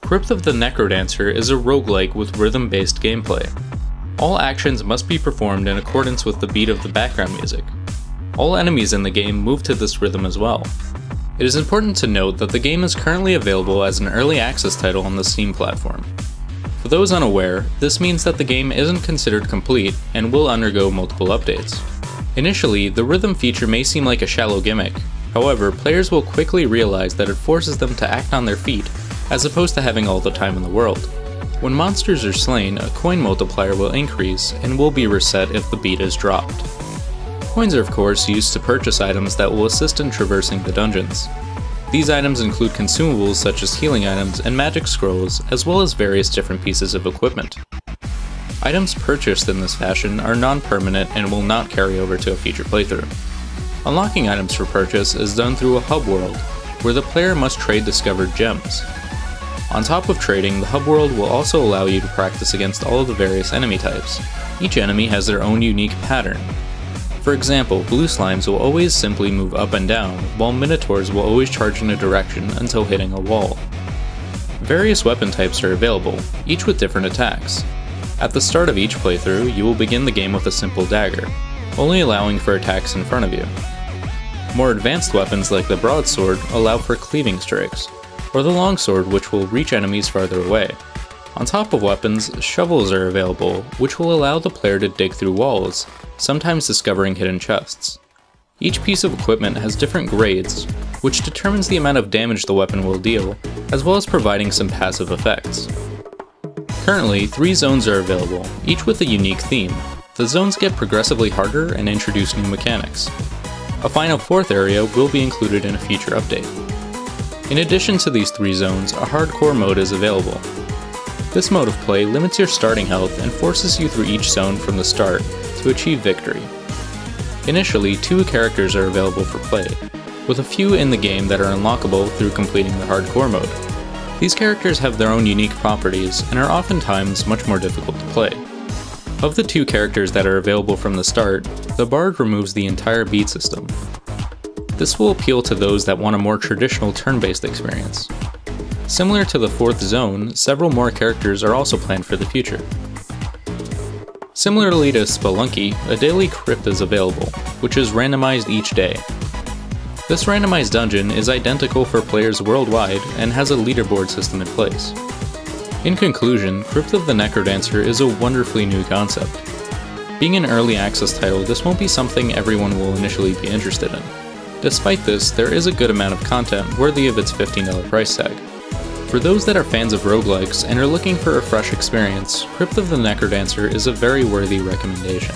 CRYPT of the Necrodancer is a roguelike with rhythm-based gameplay. All actions must be performed in accordance with the beat of the background music. All enemies in the game move to this rhythm as well. It is important to note that the game is currently available as an early access title on the Steam platform. For those unaware, this means that the game isn't considered complete and will undergo multiple updates. Initially, the rhythm feature may seem like a shallow gimmick. However, players will quickly realize that it forces them to act on their feet, as opposed to having all the time in the world. When monsters are slain, a coin multiplier will increase and will be reset if the beat is dropped. Coins are of course used to purchase items that will assist in traversing the dungeons. These items include consumables such as healing items and magic scrolls, as well as various different pieces of equipment. Items purchased in this fashion are non-permanent and will not carry over to a future playthrough. Unlocking items for purchase is done through a hub world, where the player must trade discovered gems. On top of trading, the hub world will also allow you to practice against all of the various enemy types. Each enemy has their own unique pattern. For example, blue slimes will always simply move up and down, while minotaurs will always charge in a direction until hitting a wall. Various weapon types are available, each with different attacks. At the start of each playthrough, you will begin the game with a simple dagger, only allowing for attacks in front of you. More advanced weapons like the broadsword allow for cleaving strikes, or the longsword which will reach enemies farther away. On top of weapons, shovels are available, which will allow the player to dig through walls, sometimes discovering hidden chests. Each piece of equipment has different grades, which determines the amount of damage the weapon will deal, as well as providing some passive effects. Currently, 3 zones are available, each with a unique theme. The zones get progressively harder and introduce new mechanics. A final 4th area will be included in a future update. In addition to these 3 zones, a hardcore mode is available. This mode of play limits your starting health and forces you through each zone from the start to achieve victory. Initially, 2 characters are available for play, with a few in the game that are unlockable through completing the hardcore mode. These characters have their own unique properties and are oftentimes much more difficult to play. Of the 2 characters that are available from the start, the Bard removes the entire beat system. This will appeal to those that want a more traditional turn-based experience. Similar to the 4th zone, several more characters are also planned for the future. Similarly to Spelunky, a daily crypt is available, which is randomized each day. This randomized dungeon is identical for players worldwide and has a leaderboard system in place. In conclusion, CRYPT of the Necrodancer is a wonderfully new concept. Being an early access title, this won't be something everyone will initially be interested in. Despite this, there is a good amount of content worthy of its $15 price tag. For those that are fans of roguelikes and are looking for a fresh experience, CRYPT of the Necrodancer is a very worthy recommendation.